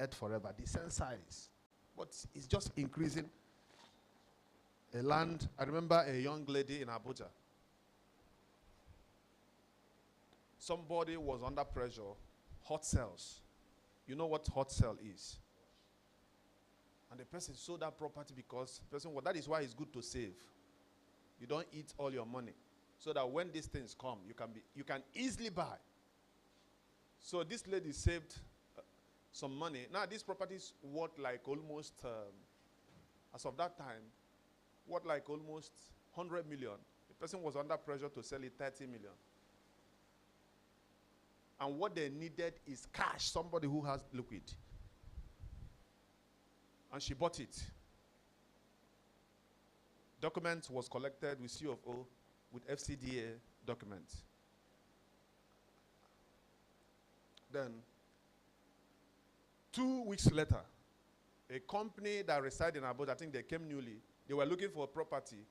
earth forever. The same size. But it's just increasing. A land, I remember a young lady in Abuja. Somebody was under pressure, hot cells. You know what hot cell is? And the person sold that property because the person, well, that is why it's good to save. You don't eat all your money. So that when these things come, you can easily buy. So this lady saved some money. Now these properties worth like almost, as of that time, worth like almost 100 million. The person was under pressure to sell it 30 million. And what they needed is cash, somebody who has liquid. And she bought it. Documents was collected with COHOT with FCDA documents. Then, 2 weeks later, a company that resided in Abuja, I think they came newly, they were looking for a property,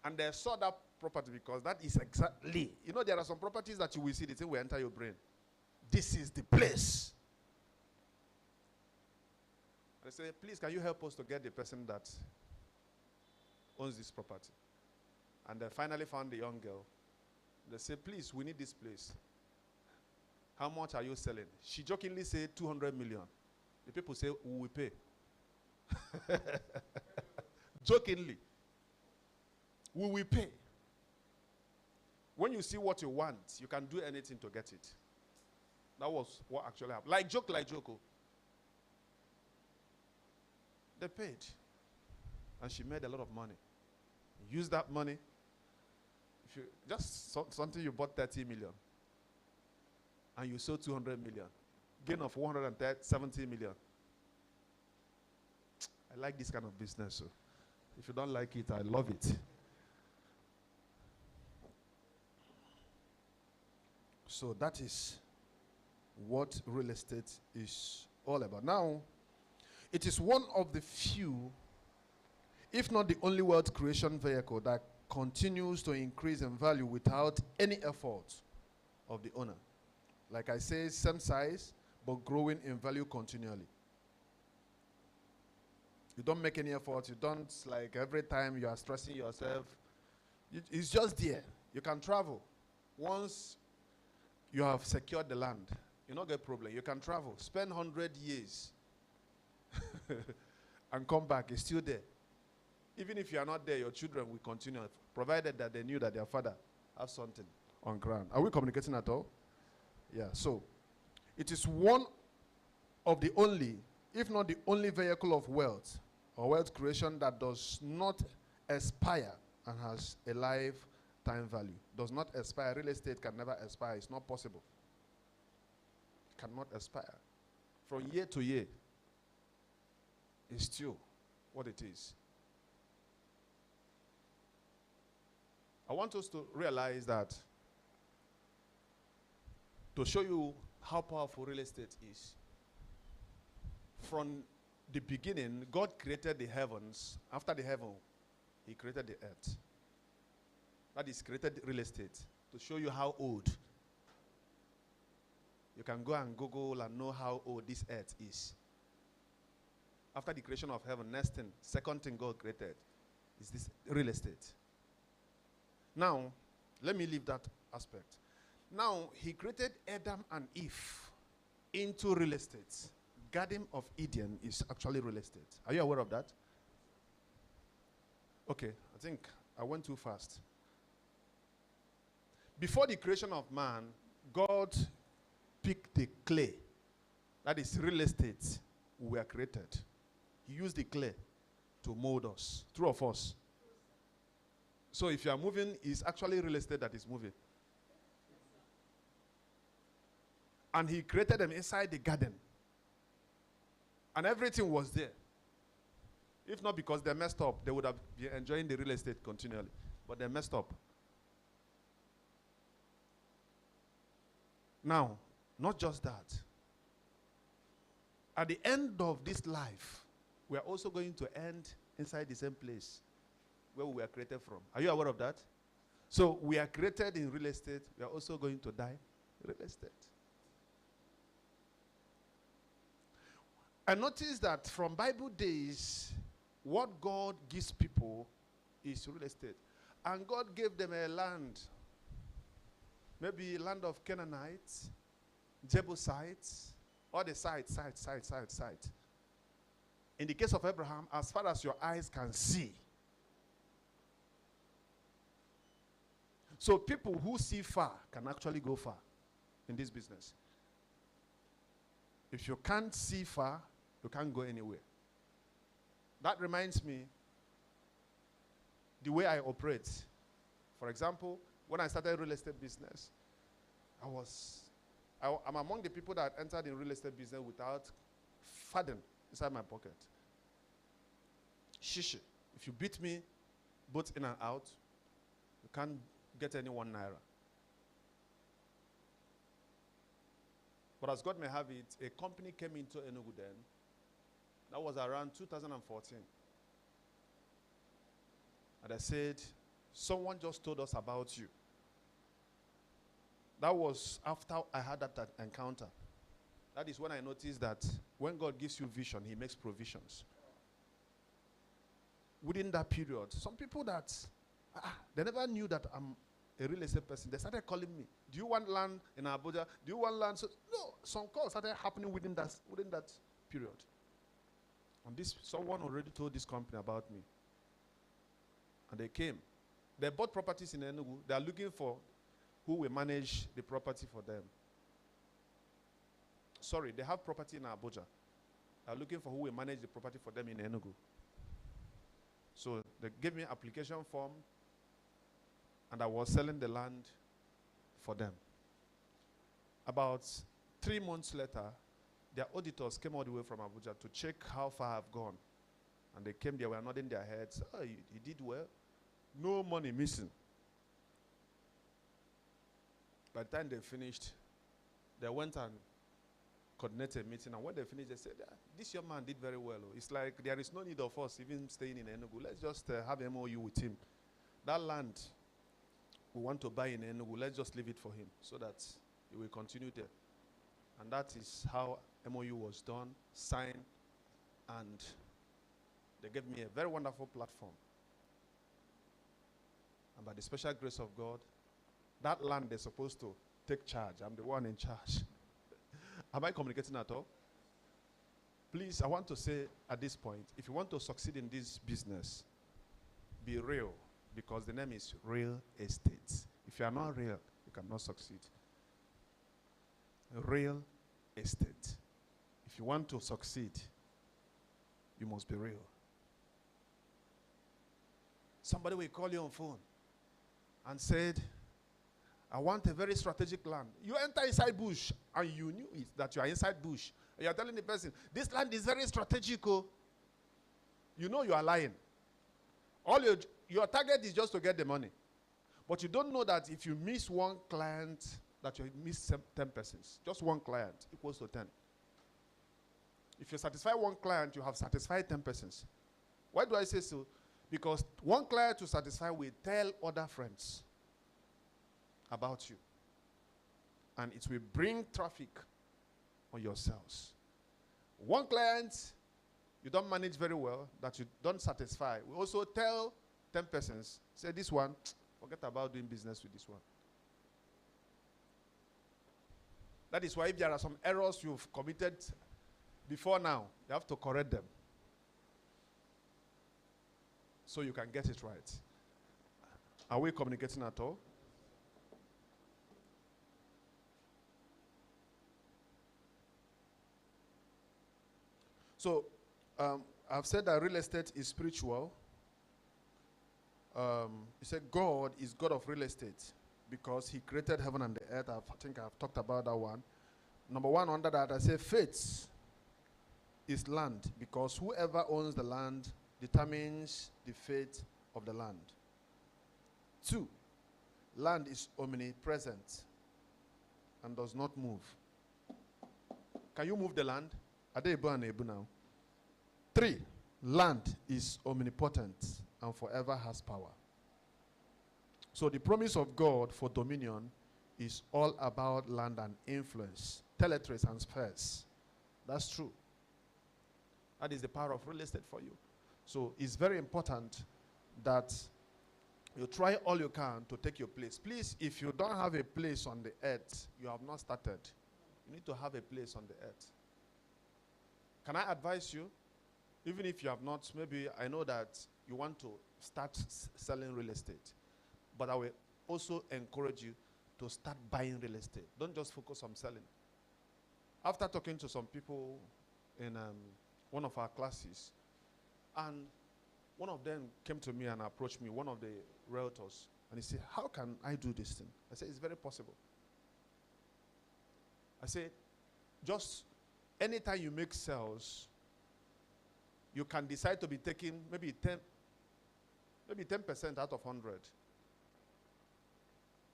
and they saw that property because that is exactly, you know, there are some properties that you will see, the thing will enter your brain. This is the place. They say, please, can you help us to get the person that owns this property? And they finally found the young girl. They say, please, we need this place. How much are you selling? She jokingly said 200 million. The people say, we will pay. Jokingly. We will pay. When you see what you want, you can do anything to get it. That was what actually happened. Like joke. They paid. And she made a lot of money. Use that money. If you just something you bought 30 million. And you sold 200 million. Gain of 170 million. I like this kind of business. So if you don't like it, I love it. So that is what real estate is all about. Now, it is one of the few, if not the only wealth creation vehicle that continues to increase in value without any effort of the owner. Like I say, same size, but growing in value continually. You don't make any effort. You don't, like, every time you are stressing yourself. It's just there. You can travel. Once you have secured the land, you don't get problem. You can travel. Spend 100 years and come back. It's still there. Even if you are not there, your children will continue, provided that they knew that their father has something on ground. Are we communicating at all? Yeah, so it is one of the only, if not the only vehicle of wealth or wealth creation that does not expire and has a lifetime value. Does not expire. Real estate can never expire. It's not possible. It cannot expire. From year to year, it's still what it is. I want us to realize that to show you how powerful real estate is. From the beginning, God created the heavens. After the heaven, he created the earth. That is, created real estate to show you how old. You can go and Google and know how old this earth is. After the creation of heaven, next thing, second thing God created is this real estate. Now, let me leave that aspect. Now, he created Adam and Eve into real estate. Garden of Eden is actually real estate. Are you aware of that? Okay, I think I went too fast. Before the creation of man, God picked the clay. That is real estate. We were created. He used the clay to mold us. True of us. So if you are moving, it's actually real estate that is moving. And he created them inside the garden. And everything was there. If not because they messed up, they would have been enjoying the real estate continually. But they messed up. Now, not just that. At the end of this life, we are also going to end inside the same place where we were created from. Are you aware of that? So we are created in real estate. We are also going to die in real estate. I noticed that from Bible days, what God gives people is real estate. And God gave them a land, maybe land of Canaanites, Jebusites, all the sites. In the case of Abraham, as far as your eyes can see. So people who see far can actually go far in this business. If you can't see far, you can't go anywhere. That reminds me the way I operate. For example, when I started real estate business, I'm among the people that entered in real estate business without fathom inside my pocket. Shishi. If you beat me both in and out, you can't get any 1 naira. But as God may have it, a company came into Enugu then. That was around 2014. And I said, someone just told us about you. That was after I had that encounter. That is when I noticed that when God gives you vision, he makes provisions. Within that period, some people that, they never knew that I'm a real estate person. They started calling me, do you want land in Abuja? Do you want land? So, no, some calls started happening within that period. And someone already told this company about me. And they came. They bought properties in Enugu. They are looking for who will manage the property for them. Sorry, they have property in Abuja. They are looking for who will manage the property for them in Enugu. So they gave me an application form, and I was selling the land for them. About 3 months later, their auditors came all the way from Abuja to check how far I've gone. And they came, they were nodding their heads. Oh, you did well. No money missing. By the time they finished, they went and coordinated a meeting. And when they finished, they said, this young man did very well. It's like there is no need of us even staying in Enugu. Let's just have MOU with him. That land we want to buy in Enugu, let's just leave it for him so that he will continue there. And that is how MOU was done, signed, and they gave me a very wonderful platform. And by the special grace of God, that land they're supposed to take charge. I'm the one in charge. Am I communicating at all? Please, I want to say at this point, if you want to succeed in this business, be real, because the name is real estate. If you are not real, you cannot succeed. Real estate. If you want to succeed, you must be real. Somebody will call you on phone and said, I want a very strategic land. You enter inside bush, and you knew it, that you are inside bush. And you are telling the person, this land is very strategic. Oh. You know you are lying. All your target is just to get the money. But you don't know that if you miss one client, that you miss 10 persons. Just one client equals to 10. If you satisfy one client, you have satisfied 10 persons. Why do I say so? Because one client to satisfy will tell other friends about you. And it will bring traffic on yourselves. One client you don't manage very well, that you don't satisfy, we also tell 10 persons, say this one, forget about doing business with this one. That is why if there are some errors you've committed before now, you have to correct them so you can get it right. Are we communicating at all? So, I've said that real estate is spiritual. He said God is God of real estate because he created heaven and the earth. I think I've talked about that one. Number one under that, I say faith is land because whoever owns the land determines the fate of the land. 2, land is omnipresent and does not move. Can you move the land? Are they able and able now? 3, land is omnipotent and forever has power. So the promise of God for dominion is all about land and influence, territories and spheres. That's true. That is the power of real estate for you. So it's very important that you try all you can to take your place. Please, if you don't have a place on the earth, you have not started. You need to have a place on the earth. Can I advise you, even if you have not, maybe I know that you want to start selling real estate, but I will also encourage you to start buying real estate. Don't just focus on selling. After talking to some people in one of our classes, and one of them came to me and approached me, one of the realtors, and he said, how can I do this thing? I said, it's very possible. I said, just anytime you make sales, you can decide to be taking maybe 10% out of 100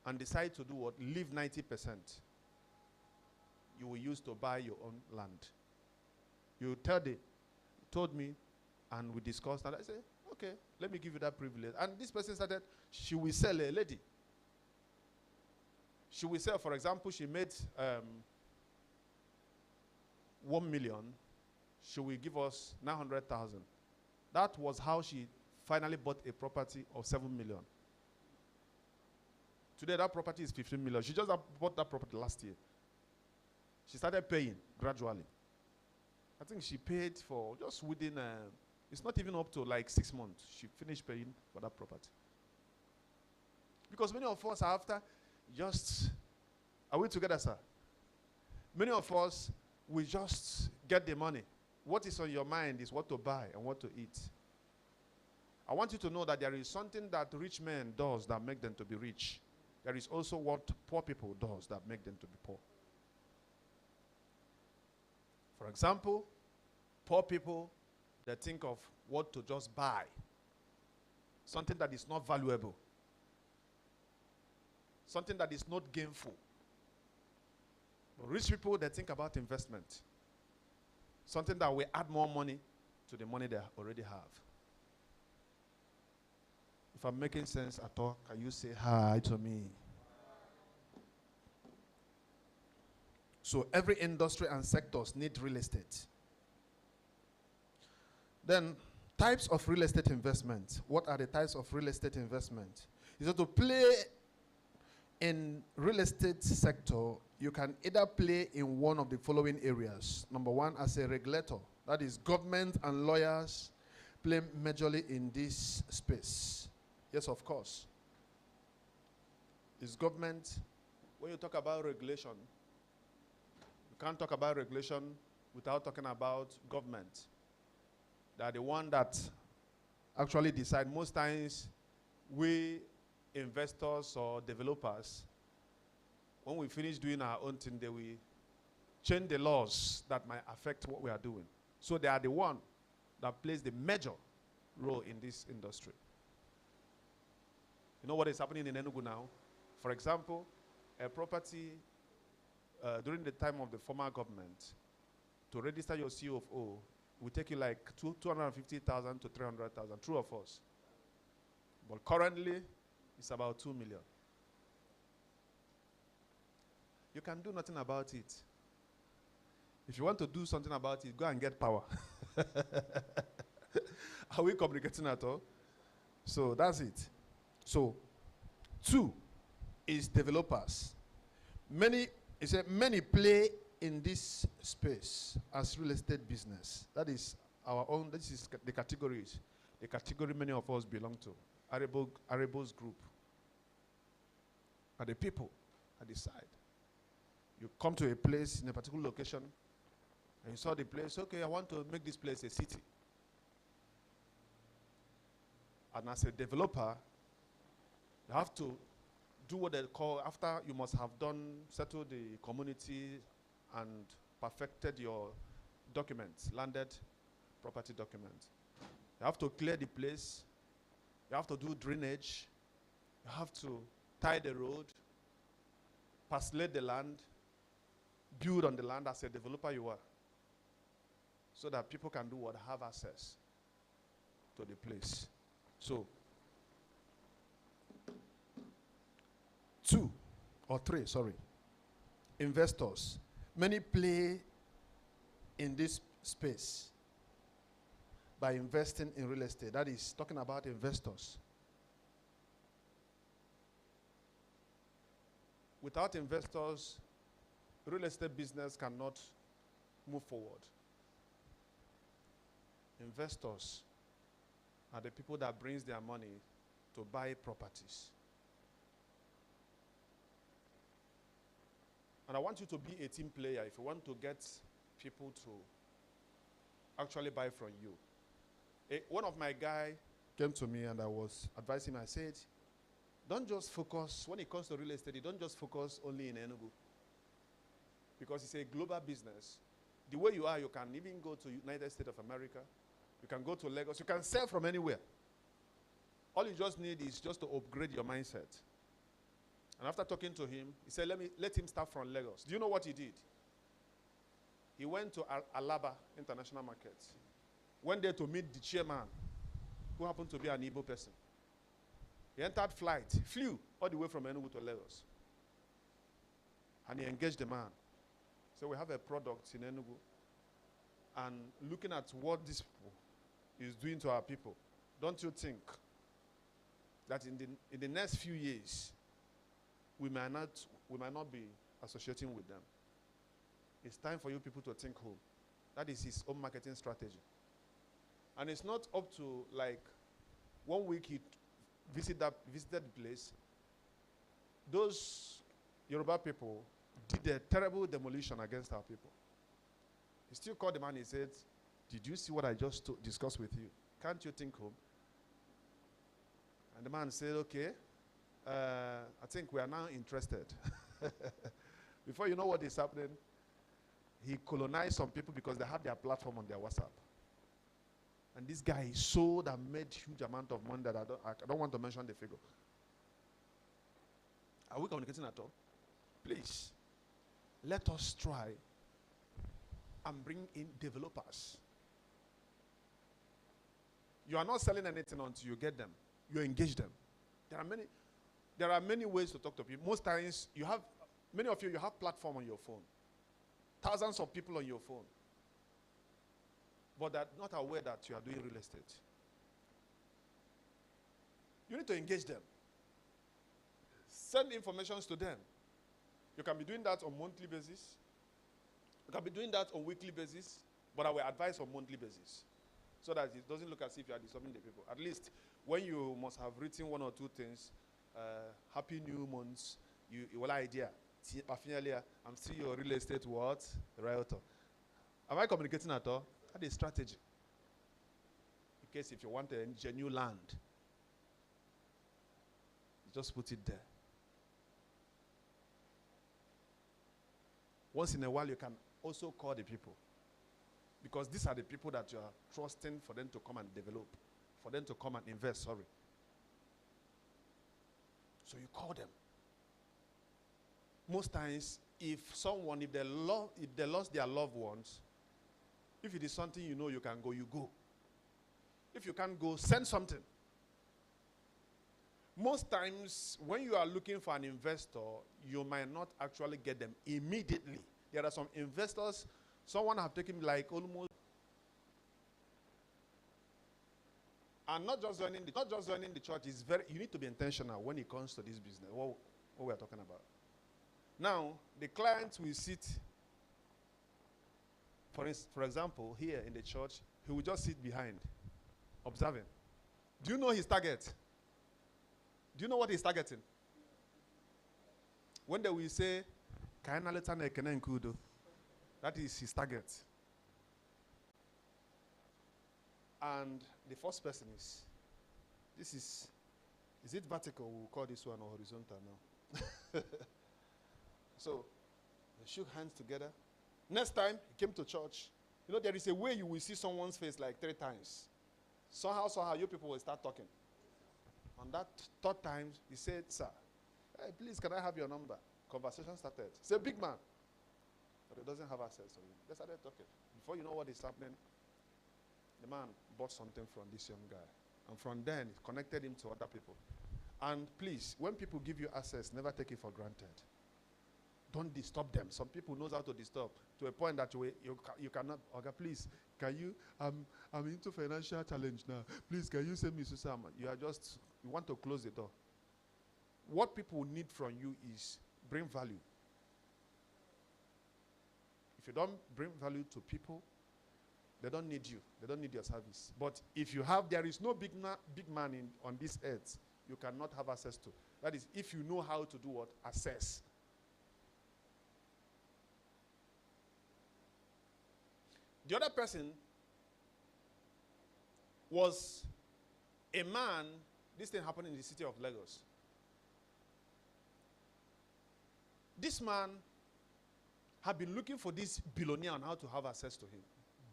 and decide to do what? Leave 90%. You will use to buy your own land. You told me, and we discussed, and I said, okay, let me give you that privilege. And this person started, she will sell a lady. She will sell, for example, she made 1 million. She will give us 900,000. That was how she finally bought a property of 7 million. Today, that property is 15 million. She just bought that property last year. She started paying gradually. I think she paid for just within, it's not even up to like 6 months. She finished paying for that property. Because many of us are after just, are we together, sir? Many of us, we just get the money. What is on your mind is what to buy and what to eat. I want you to know that there is something that rich men does that make them to be rich. There is also what poor people does that make them to be poor. For example, poor people, they think of what to just buy. Something that is not valuable. Something that is not gainful. But rich people, they think about investment. Something that will add more money to the money they already have. If I'm making sense at all, can you say hi to me? So every industry and sectors need real estate. Then types of real estate investment. What are the types of real estate investment? Is that to play in real estate sector, you can either play in one of the following areas. Number one, as a regulator. That is, government and lawyers play majorly in this space. Yes, of course. It's government. When you talk about regulation, you can't talk about regulation without talking about government. They are the one that actually decide. Most times, we investors or developers, when we finish doing our own thing, they will change the laws that might affect what we are doing. So they are the one that plays the major role in this industry. You know what is happening in Enugu now? For example, a property during the time of the former government, to register your COHOT2 will take you like 250,000 to 300,000, true or false? But currently, it's about 2 million. You can do nothing about it. If you want to do something about it, go and get power. Are we communicating at all? So that's it. So, 2 is developers. Many play in this space as real estate business. That is our own, this is the categories. The category many of us belong to. Arible's group are the people at the side. You come to a place in a particular location, and you saw the place, okay, I want to make this place a city. And as a developer, you have to do what they call, after you must have settled the community and perfected your documents, landed property documents. You have to clear the place. You have to do drainage. You have to tie the road, parcellate the land, build on the land as a developer you are, so that people can do what? Have access to the place. So, 2 or 3, sorry. Investors. Many play in this space. by investing in real estate. That is talking about investors. Without investors, real estate business cannot move forward. Investors are the people that brings their money to buy properties. And I want you to be a team player if you want to get people to actually buy from you. One of my guys came to me and I was advising him. I said, don't just focus, when it comes to real estate, you don't just focus only in Enugu. Because it's a global business. The way you are, you can even go to United States of America. You can go to Lagos. You can sell from anywhere. All you just need is just to upgrade your mindset. And after talking to him, he said, let him start from Lagos. Do you know what he did? He went to Alaba International Market. Went there to meet the chairman, who happened to be an Igbo person. He entered flight, flew all the way from Enugu to Lagos. And he engaged the man. So we have a product in Enugu. And looking at what this is doing to our people, don't you think that in the next few years, we might not be associating with them? It's time for you people to think home. That is his own marketing strategy. And it's not up to like 1 week he visited the place. Those Yoruba people did a terrible demolition against our people. He still called the man. He said, did you see what I just discussed with you? Can't you think home? And the man said, okay, I think we are now interested. Before you know what is happening, he colonized some people because they have their platform on their WhatsApp. And this guy sold and made huge amount of money that I don't want to mention the figure. Are we communicating at all? Please, let us try and bring in developers. You are not selling anything until you get them. You engage them. There are many ways to talk to people. Most times, many of you have platform on your phone. Thousands of people on your phone. But they're not aware that you are doing real estate. You need to engage them. Send information to them. You can be doing that on monthly basis. You can be doing that on weekly basis. But I will advise on monthly basis. So that it doesn't look as if you are disturbing the people. At least when you must have written 1 or 2 things, happy new months, you will idea. I'm still your real estate what? Realtor. Am I communicating at all? That is strategy. In case if you want a genuine land, you just put it there. Once in a while, you can also call the people. Because these are the people that you are trusting for them to come and develop, for them to come and invest, sorry. So you call them. Most times, if they lost their loved ones, if it is something you know you can go, you go. If you can't go, send something. Most times, when you are looking for an investor, you might not actually get them immediately. There are some investors, someone have taken like almost, and not just joining the church is you need to be intentional when it comes to this business, what we are talking about. Now, the client will sit, for example, here in the church, he will just sit behind, observing. Do you know his target? Do you know what he's targeting? When they will say, that is his target. And the first person is it vertical? We'll call this one or horizontal now. So, they shook hands together. Next time, he came to church. You know, there is a way you will see someone's face like 3 times. Somehow, you people will start talking. On that 3rd time, he said, sir, hey, please, can I have your number? Conversation started. He's a big man. But he doesn't have access to it. They started talking. Before you know what is happening, the man bought something from this young guy. And from then, it connected him to other people. And please, when people give you access, never take it for granted. Don't disturb them. Some people knows how to disturb to a point that you cannot. Okay, please, can you? I'm into financial challenge now. Please, can you send me Susam? You want to close the door. What people need from you is bring value. If you don't bring value to people, they don't need you. They don't need your service. But if there is no big man on this earth you cannot have access to. That is, if you know how to do what? Access. The other person was a man. This thing happened in the city of Lagos. This man had been looking for this billionaire on how to have access to him.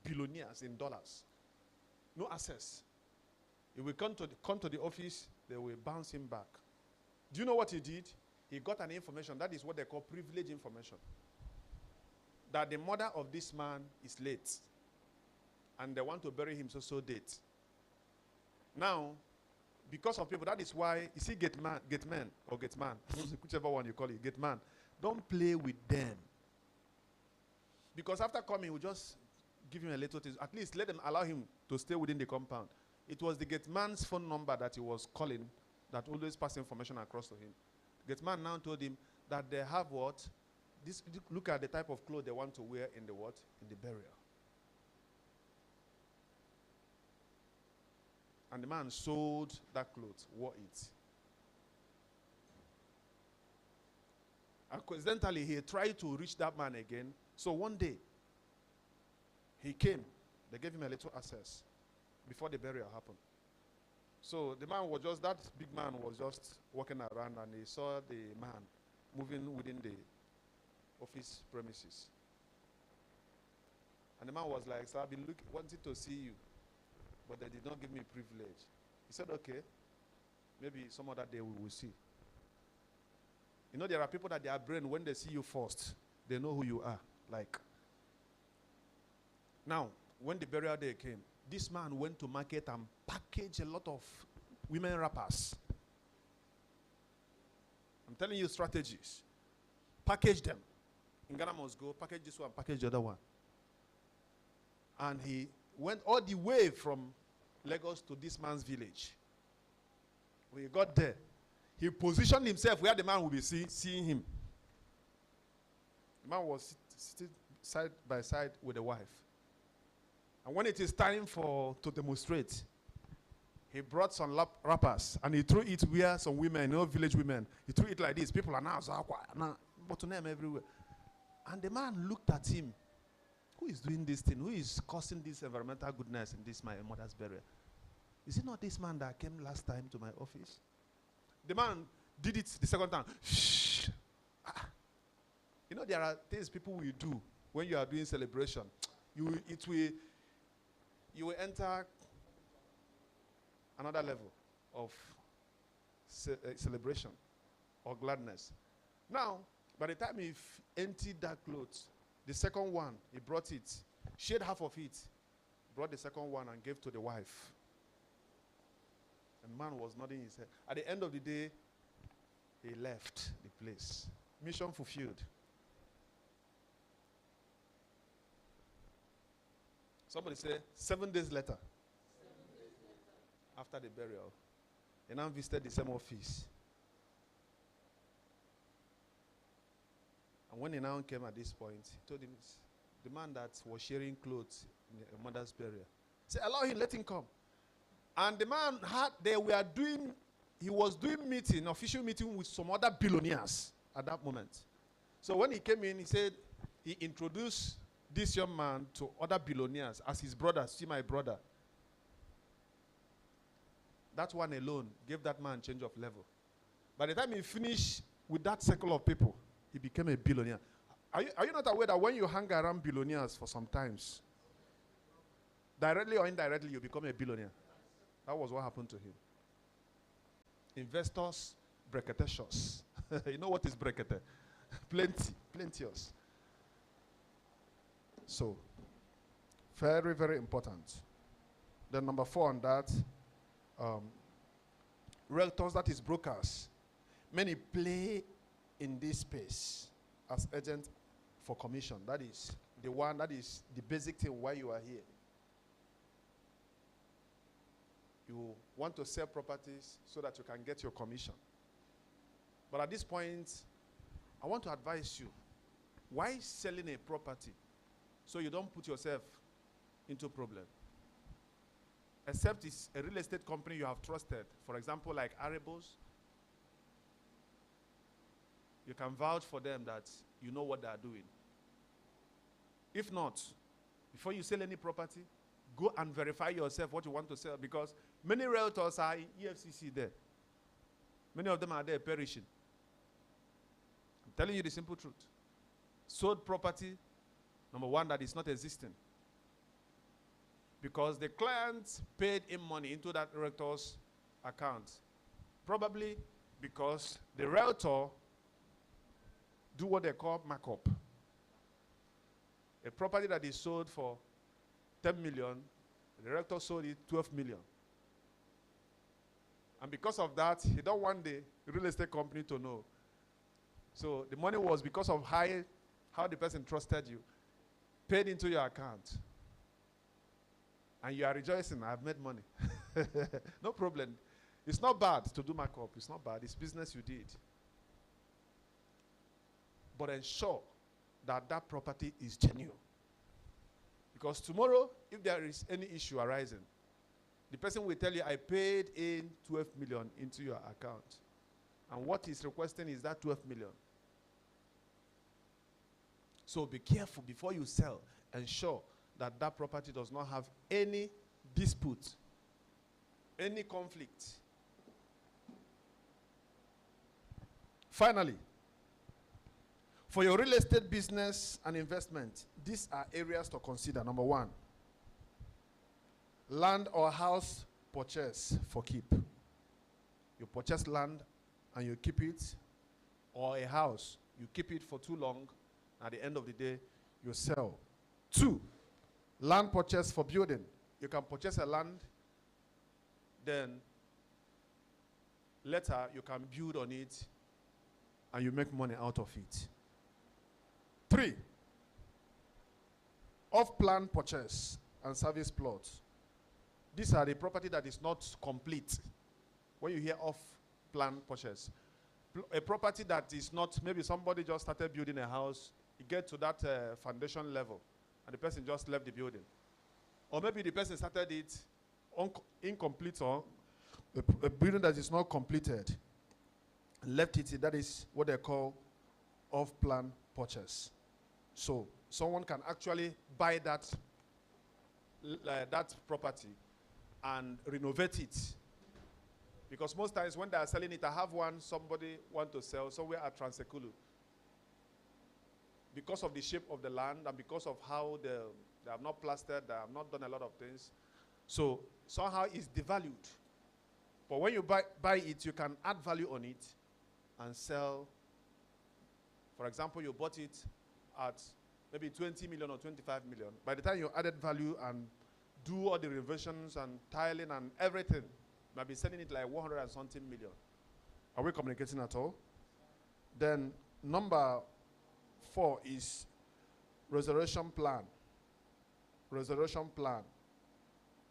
Billionaires in dollars. No access. He will come to the office, they will bounce him back. Do you know what he did? He got an information. That is what they call privileged information. That the mother of this man is late. And they want to bury him so date. Now, because of people, that is why, you see gate man, whichever one you call it, gate man. Don't play with them. Because after coming, we just give him a little thing. At least allow him to stay within the compound. It was the gate man's phone number that he was calling that always passed information across to him. Gate man now told him that they have what? Look at the type of clothes they want to wear in the what? In the burial. And the man sold that clothes, wore it. And coincidentally, he tried to reach that man again. So one day, he came. They gave him a little access before the burial happened. So the man was that big man was just walking around, and he saw the man moving within the office premises. And the man was like, so I've been wanting to see you, but they did not give me privilege. He said, okay, maybe some other day we will see. You know, there are people that their brain, when they see you first, they know who you are. Like, now, when the burial day came, this man went to market and packaged a lot of women rappers. I'm telling you strategies. Package them. In Ghana must go, package this one, package the other one. And he went all the way from Lagos to this man's village. When he got there, he positioned himself where the man will be seeing him. The man was sitting side by side with the wife. And when it is time to demonstrate, he brought some rappers and he threw it where some women, village women, he threw it like this. People are now, but to name everywhere. And the man looked at him. Who is doing this thing? Who is causing this environmental goodness in this my mother's burial? Is it not this man that came last time to my office? The man did it the second time. Shh. You know, there are things people will do when you are doing celebration. You will enter another level of celebration or gladness. Now, by the time he emptied that clothes, the second one, he brought it, shared half of it, brought the second one and gave to the wife. And man was nodding his head. At the end of the day, he left the place. Mission fulfilled. Somebody say, 7 days later, after the burial, he now visited the same office. And when he now came at this point, he told him, the man that was sharing clothes in the mother's burial, he said, allow him, let him come. And the man he was doing official meeting with some other billionaires at that moment. So when he came in, he said, he introduced this young man to other billionaires as his brother. See my brother. That one alone gave that man change of level. By the time he finished with that circle of people, he became a billionaire. Are you not aware that when you hang around billionaires for some times, directly or indirectly, you become a billionaire? That was what happened to him. Investors, bracketeous. You know what is brackete? Plenteous. So, very, very important. Then number 4 on that, realtors, that is brokers. Many play in this space. as agent for commission. That is the basic thing why you are here. You want to sell properties so that you can get your commission. But at this point, I want to advise you, why selling a property so you don't put yourself into problem? Except it's a real estate company you have trusted. For example, like Aribles. You can vouch for them that you know what they are doing. If not, before you sell any property, go and verify yourself what you want to sell, because many realtors are in EFCC there. Many of them are there perishing. I'm telling you the simple truth. Sold property, number one, that is not existing. Because the client paid in money into that realtor's account. Probably because the realtor do what they call markup. A property that is sold for 10 million, the realtor sold it 12 million. And because of that, he don't want the real estate company to know. So the money was because of how the person trusted you, paid into your account. And you are rejoicing, I've made money. No problem. It's not bad to do markup. It's not bad. It's business you did. But ensure that that property is genuine. Because tomorrow, if there is any issue arising, the person will tell you, I paid in 12 million into your account. And what he's requesting is that 12 million. So be careful before you sell. Ensure that that property does not have any dispute, any conflict. Finally, for your real estate business and investment, these are areas to consider. Number one, land or house purchase for keep. You purchase land and you keep it, or a house, you keep it for too long, at the end of the day, you sell. Two, land purchase for building. You can purchase a land, then later you can build on it and you make money out of it. Three, off-plan purchase and service plots. These are the property that is not complete. When you hear off-plan purchase, a property that is not, maybe somebody just started building a house, you get to that foundation level, and the person just left the building. Or maybe the person started it incomplete, or a building that is not completed, left it. That is what they call off-plan purchase. So someone can actually buy that property and renovate it. Because most times when they are selling it, I have somebody want to sell somewhere at Transekulu. Because of the shape of the land and because of how they have not plastered, they have not done a lot of things. So somehow it's devalued. But when you buy it, you can add value on it and sell. For example, you bought it at maybe 20 million or 25 million. By the time you added value and do all the renovations and tiling and everything, you might be selling it like 100 and something million. Are we communicating at all? Then number 4 is restoration plan. Restoration plan.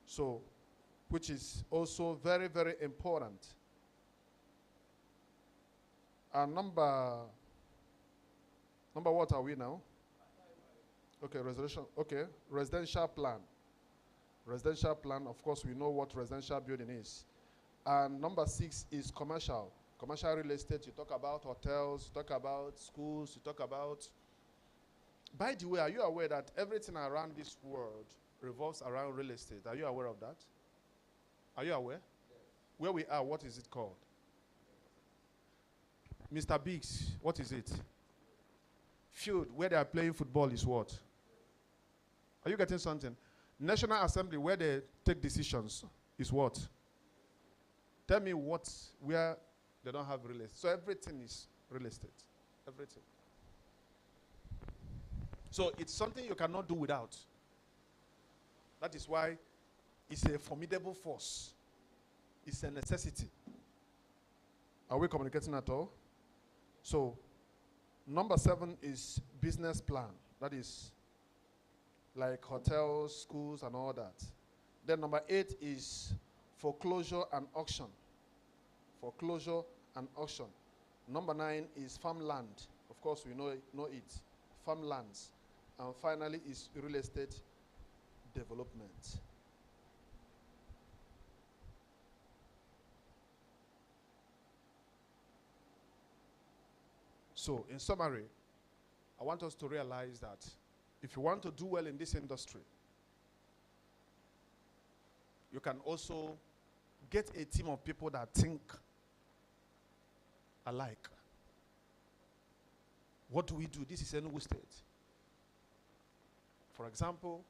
So, which is also very, very important. And number what are we now? Okay, residential plan. Residential plan, of course, we know what residential building is. And number 6 is commercial. Commercial real estate, you talk about hotels, you talk about schools, you talk about... By the way, are you aware that everything around this world revolves around real estate? Are you aware of that? Are you aware? Yes. Where we are, what is it called? Mr. Biggs, what is it? Field, where they are playing football is what? Are you getting something? National Assembly, where they take decisions, is what? Tell me where they don't have real estate. So everything is real estate. Everything. So it's something you cannot do without. That is why it's a formidable force. It's a necessity. Are we communicating at all? So Number 7 is business plan. That is like hotels, schools, and all that. Then number 8 is foreclosure and auction. Foreclosure and auction. Number 9 is farmland. Of course, we know it. Farmlands. And finally is real estate development. So, in summary, I want us to realize that if you want to do well in this industry, you can also get a team of people that think alike. What do we do? This is Enugu State. For example,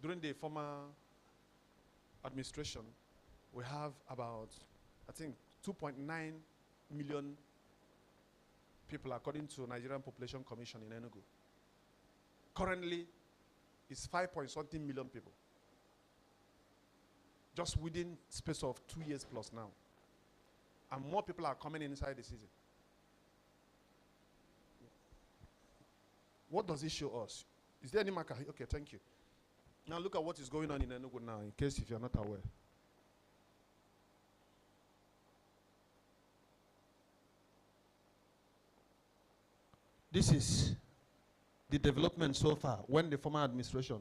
during the former administration, we have about, I think, 2.9 million people according to Nigerian Population Commission in Enugu. Currently, it's 5 point something million people. Just within space of 2 years plus now. And more people are coming inside the season. What does it show us? Is there any marker? Okay, thank you. Now look at what is going on in Enugu now, in case if you're not aware. This is the development so far when the former administration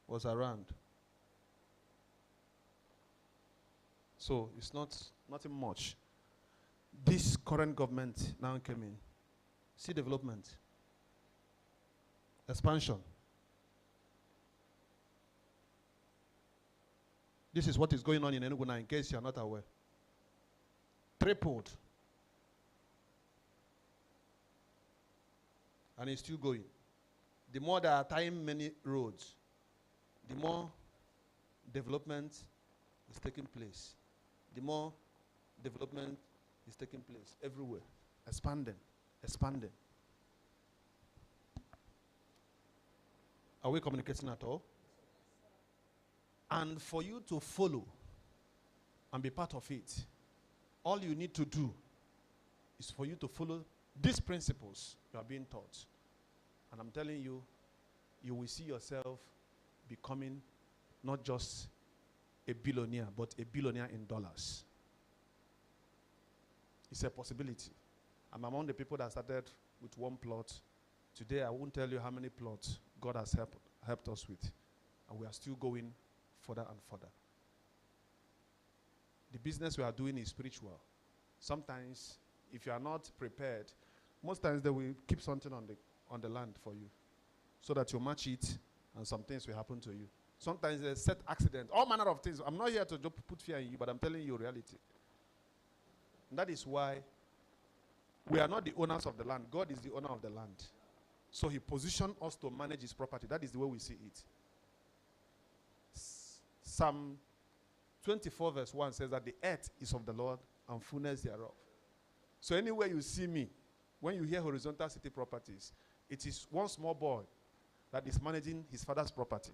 was around. So it's nothing much. This current government now came in. See development. Expansion. This is what is going on in Enugu now, in case you are not aware. Tripled. And it's still going. The more there are tying many roads, the more development is taking place. The more development is taking place everywhere. Expanding. Expanding. Are we communicating at all? And for you to follow and be part of it, all you need to do is for you to follow these principles you are being taught. And I'm telling you, you will see yourself becoming not just a billionaire, but a billionaire in dollars. It's a possibility. I'm among the people that started with one plot. Today, I won't tell you how many plots God has helped us with. And we are still going further and further. The business we are doing is spiritual. Sometimes, if you are not prepared, most times they will keep something on the land for you so that you match it and some things will happen to you. Sometimes there's set accident, all manner of things. I'm not here to just put fear in you, but I'm telling you reality. And that is why we are not the owners of the land. God is the owner of the land. So he positioned us to manage his property. That is the way we see it. Psalm 24 verse 1 says that the earth is of the Lord and fullness thereof. So anywhere you see me, when you hear horizontal city properties, it is one small boy that is managing his father's property.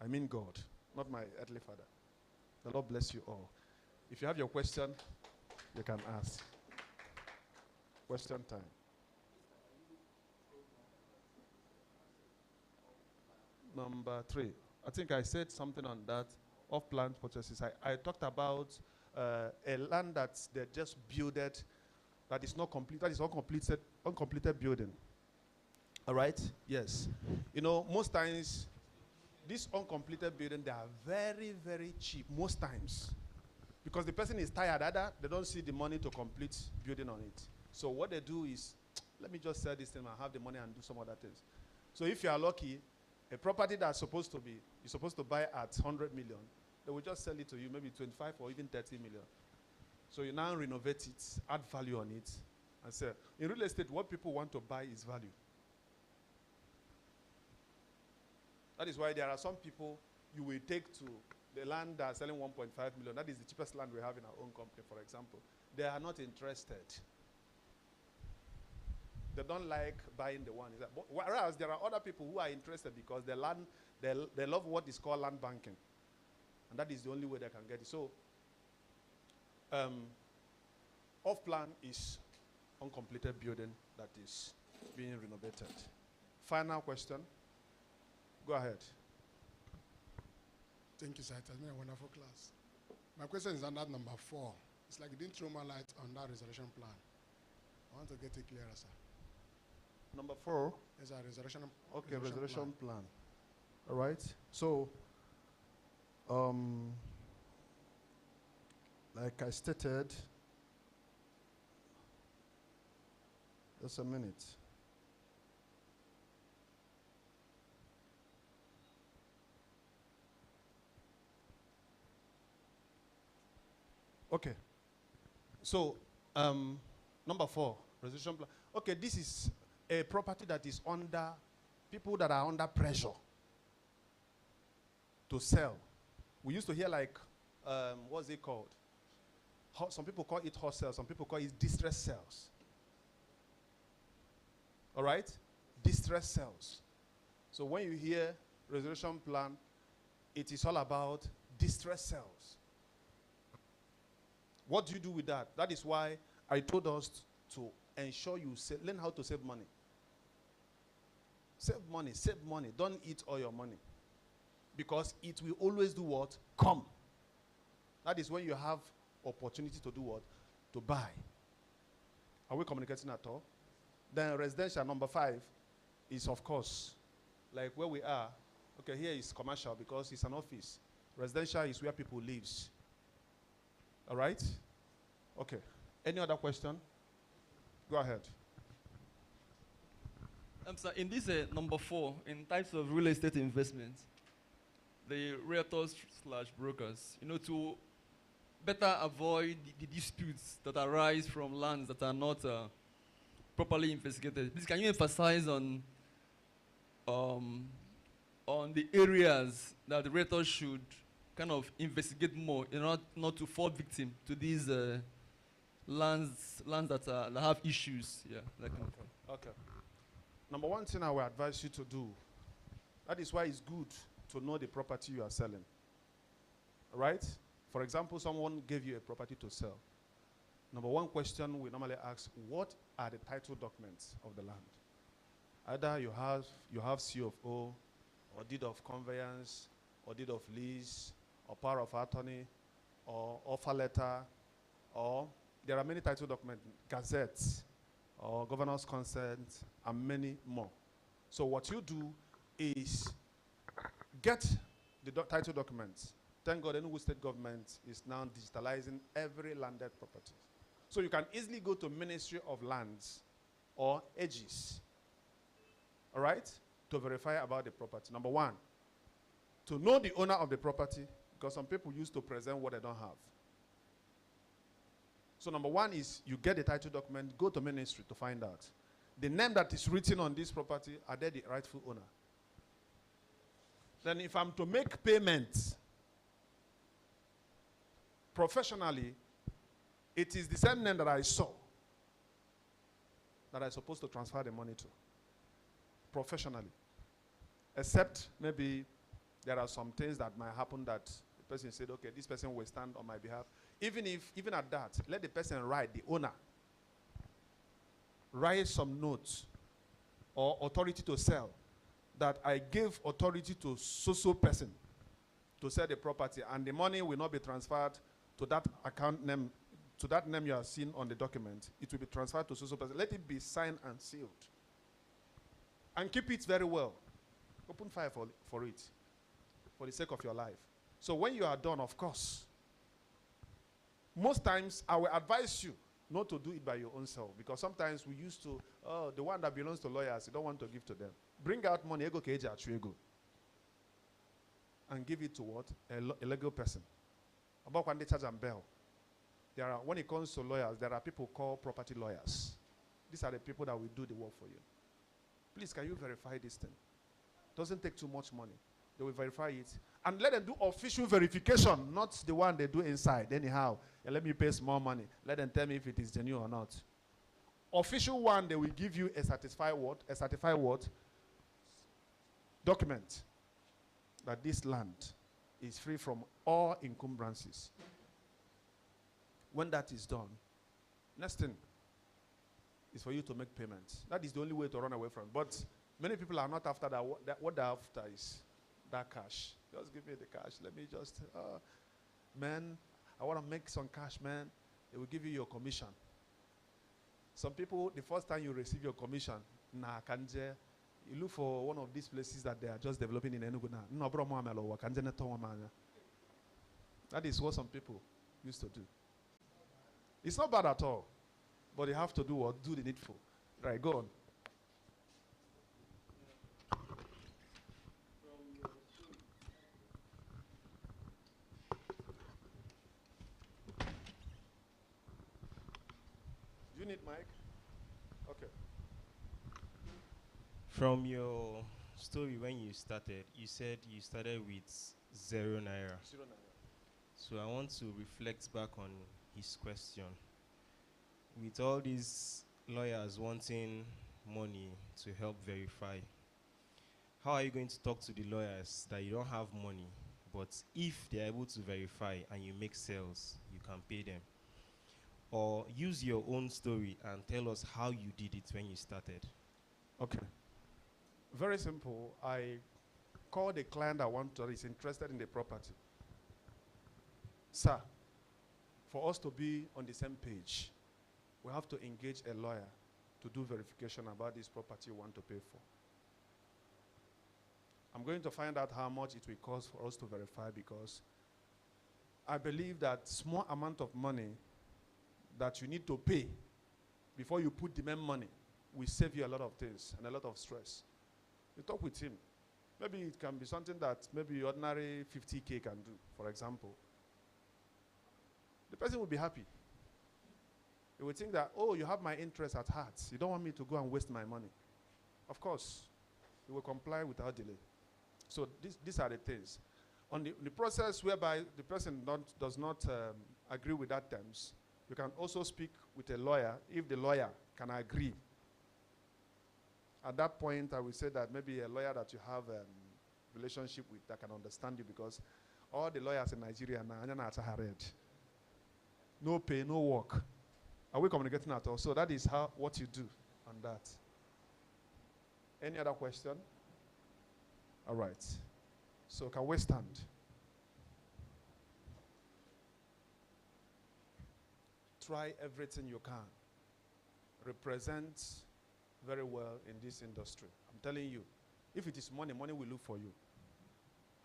I mean God, not my earthly father. The Lord bless you all. If you have your question, you can ask. Question time. Number 3. I think I said something on that, off-plan purchases. I talked about a land that they just built that is not complete, that is uncompleted building. All right? Yes. You know, most times, these uncompleted building, they are very, very cheap, most times. Because the person is tired, either they don't see the money to complete building on it. So what they do is, let me just sell this thing and have the money and do some other things. So if you are lucky, a property that's supposed to be, you're supposed to buy at 100 million, they will just sell it to you maybe 25 or even 30 million. So you now renovate it, add value on it, and sell. In real estate, what people want to buy is value. That is why there are some people you will take to the land that are selling 1.5 million. That is the cheapest land we have in our own company, for example. They are not interested. They don't like buying the one. Whereas there are other people who are interested because they love what is called land banking. And that is the only way they can get it. So, off-plan is uncompleted building that is being renovated. Final question. Go ahead. Thank you, sir. It has been a wonderful class. My question is on that number 4. It's like you didn't throw more light on that resurrection plan. I want to get it clearer, sir. Number 4. Is a resurrection. Okay, resurrection plan. All right. So, like I stated, just a minute. Okay. So, number 4, resurrection plan. Okay, this is a property that is under, people that are under pressure to sell. We used to hear like, what's it called? Some people call it hot sales, some people call it distress sales. All right? Distress sales. So when you hear resurrection plan, it is all about distress sales. What do you do with that? That is why I told us to ensure you learn how to save money. Save money, save money. Don't eat all your money. Because it will always do what? Come. That is when you have opportunity to do what? To buy. Are we communicating at all? Then residential, number 5, is of course, like where we are. Okay, here is commercial because it's an office. Residential is where people live. All right? Okay. Any other question? Go ahead. Sir, in this number 4, in types of real estate investments, the realtors/brokers, to better avoid the disputes that arise from lands that are not properly investigated. Please, can you emphasize on the areas that the realtors should kind of investigate more in order not to fall victim to these lands that have issues? Yeah, that kind of thing. Okay. Number 1 thing I will advise you to do, that is why it's good to know the property you are selling. All right? For example, someone gave you a property to sell. Number 1 question we normally ask, what are the title documents of the land? Either you have COO, or deed of conveyance, or deed of lease, or power of attorney, or offer letter, or there are many title documents, gazettes, or governor's consent, and many more. So what you do is get the title documents. Thank God, Enugu state government is now digitalizing every landed property. So you can easily go to Ministry of Lands or Aegis, all right, to verify about the property. Number 1, to know the owner of the property, because some people used to present what they don't have. So number 1 is you get the title document, go to ministry to find out. The name that is written on this property, are they the rightful owner? Then if I'm to make payments professionally, it is the same name that I saw that I'm supposed to transfer the money to professionally. Except maybe there are some things that might happen that the person said, okay, this person will stand on my behalf. Even at that, let the person write, the owner, write some notes or authority to sell, that I gave authority to so person to sell the property, and the money will not be transferred to that account name, to that name you are seeing on the document. It will be transferred to so person. Let it be signed and sealed. And keep it very well. Open fire for it, for the sake of your life. So when you are done, of course, most times I will advise you not to do it by your own self, because sometimes we used to, the one that belongs to lawyers, you don't want to give to them. Bring out money, ego keja ego, and give it to what? A legal person. About when they charge and bail. When it comes to lawyers, there are people called property lawyers. These are the people that will do the work for you. Please, can you verify this thing? Doesn't take too much money. They will verify it. And let them do official verification, not the one they do inside. Anyhow, let me pay small money. Let them tell me if it is genuine or not. Official one, they will give you a certified what? Document that this land is free from all encumbrances. When that is done, next thing, is for you to make payments. That is the only way to run away from it. But many people are not after that. What they're after is that cash. Just give me the cash. Let me just, man, I want to make some cash, man. They will give you your commission. Some people, the first time you receive your commission, you look for one of these places that they are just developing in Enugu now. That is what some people used to do. It's not bad at all, but you have to do what? Do the needful. Right, go on. Do you need mic? Okay. From your story when you started, you said you started with 0 naira. 0 naira. So I want to reflect back on his question. With all these lawyers wanting money to help verify, how are you going to talk to the lawyers that you don't have money, but if they're able to verify and you make sales, you can pay them? Or use your own story and tell us how you did it when you started. Okay. Very simple. I called a client that is interested in the property. Sir, for us to be on the same page, we have to engage a lawyer to do verification about this property you want to pay for. I'm going to find out how much it will cost for us to verify, because I believe that small amount of money that you need to pay before you put the main money will save you a lot of things and a lot of stress. You talk with him. Maybe it can be something that maybe ordinary 50K can do, for example. The person will be happy. He will think that, oh, you have my interest at heart. You don't want me to go and waste my money. Of course, he will comply without delay. So these are the things. On the process whereby the person does not agree with that terms, you can also speak with a lawyer if the lawyer can agree. At that point, I will say that maybe a lawyer that you have a relationship with that can understand you, because all the lawyers in Nigeria now, no pay, no work. Are we communicating at all? So that is what you do on that. Any other question? All right. So can we stand? Try everything you can. Represent very well in this industry. I'm telling you, if it is money, money will look for you.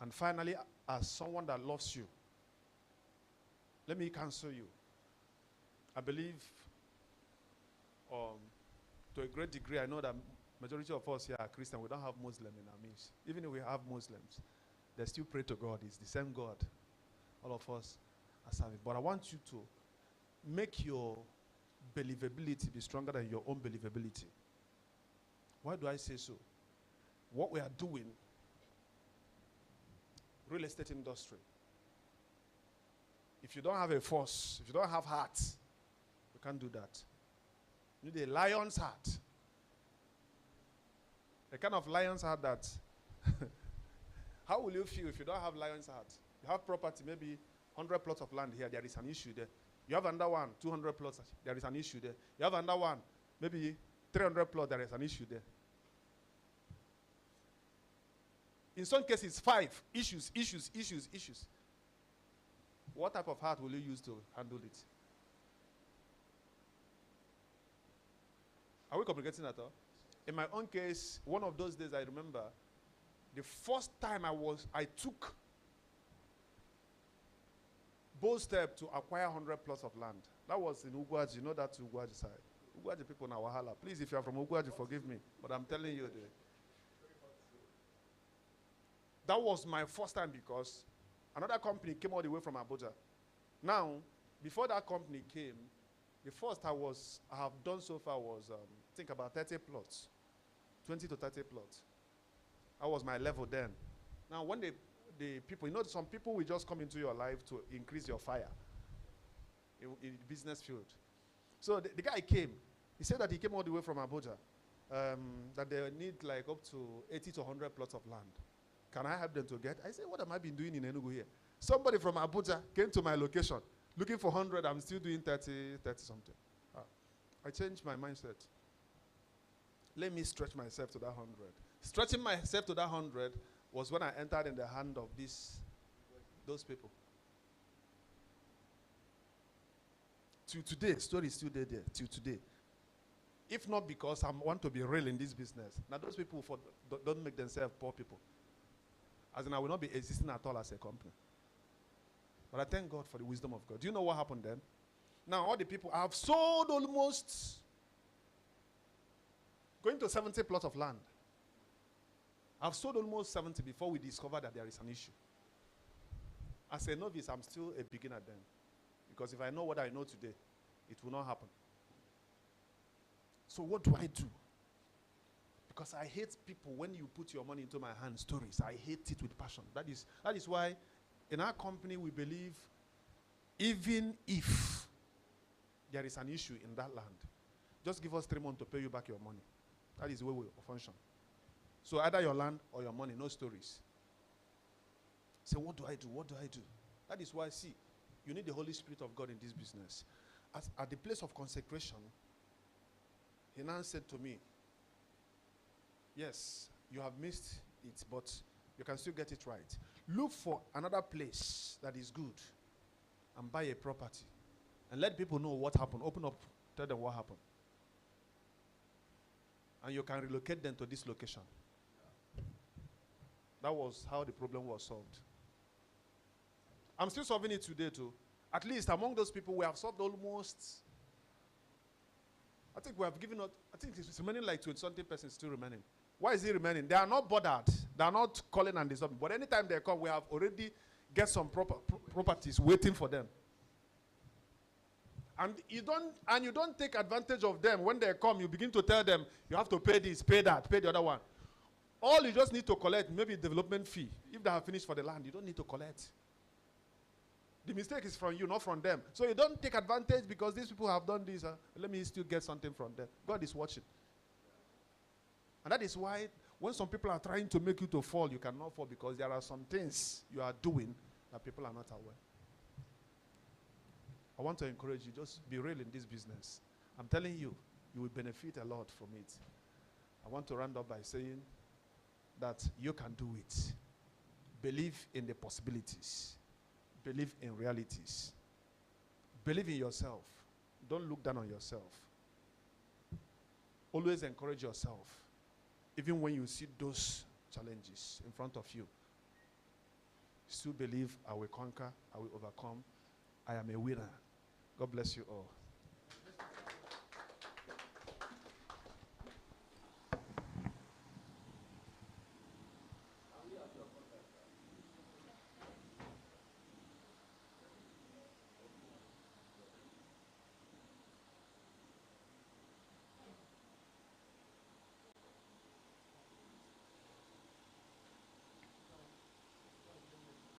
And finally, as someone that loves you, let me counsel you. I believe, to a great degree, I know that majority of us here are Christian. We don't have Muslim in our midst. Even if we have Muslims, they still pray to God. It's the same God. All of us are serving. But I want you to make your believability be stronger than your own believability. Why do I say so? What we are doing, real estate industry, if you don't have a force, if you don't have heart, you can't do that. You need a lion's heart. The kind of lion's heart that, how will you feel if you don't have lion's heart? You have property, maybe 100 plots of land here, there is an issue there. You have another one, 200 plots, there is an issue there. You have another one, maybe 300 plots, there is an issue there. In some cases, 5 issues. What type of heart will you use to handle it? Are we communicating at all? In my own case, one of those days I remember, the first time I took bold step to acquire 100 plots of land. That was in Ugwaji. You know that Ugwaji side. Ugwaji people in Wahala. Please, if you are from Ugwaji, forgive me. But I'm telling you, that was my first time, because another company came all the way from Abuja. Now, before that company came, the first I have done so far was, I think about 30 plots, 20 to 30 plots. That was my level then. Now, when the people, some people will just come into your life to increase your fire in the business field. So the guy came. He said that he came all the way from Abuja, that they need like up to 80 to 100 plots of land. Can I help them to get? I said, what am I been doing in Enugu here? Somebody from Abuja came to my location looking for 100. I'm still doing 30 something. I changed my mindset. let me stretch myself to that 100. Stretching myself to that 100 was when I entered in the hand of those people. Till today, story is still there. Till today. If not because I want to be real in this business. Now those people don't make themselves poor people. As in, I will not be existing at all as a company. But I thank God for the wisdom of God. Do you know what happened then? Now all the people, I have sold almost going to 70 plots of land. I've sold almost 70 before we discovered that there is an issue. As a novice, I'm still a beginner then. Because if I know what I know today, it will not happen. So what do I do? Because I hate people when you put your money into my hand, stories. I hate it with passion. That is why in our company we believe even if there is an issue in that land, just give us 3 months to pay you back your money. That is the way we function. So either your land or your money, no stories. So what do I do? What do I do? That is why, see, you need the Holy Spirit of God in this business. At the place of consecration, he now said to me, yes, you have missed it, but you can still get it right. Look for another place that is good and buy a property. And let people know what happened. Open up, tell them what happened. And you can relocate them to this location. That was how the problem was solved. I'm still solving it today too. At least among those people, we have solved almost, I think we have given out, I think it's remaining like 20-something persons still remaining. Why is it remaining? They are not bothered. They are not calling and disturbing. But anytime they come, we have already get some properties waiting for them. And you don't take advantage of them. When they come, you begin to tell them, you have to pay this, pay that, pay the other one. All you just need to collect, maybe development fee. If they have finished for the land, you don't need to collect. The mistake is from you, not from them. So you don't take advantage because these people have done this. Let me still get something from them. God is watching. And that is why when some people are trying to make you to fall, you cannot fall because there are some things you are doing that people are not aware. I want to encourage you, just be real in this business. I'm telling you, you will benefit a lot from it. I want to round up by saying that you can do it. Believe in the possibilities. Believe in realities. Believe in yourself. Don't look down on yourself. Always encourage yourself. Even when you see those challenges in front of you. Still believe, I will conquer, I will overcome. I am a winner. God bless you all.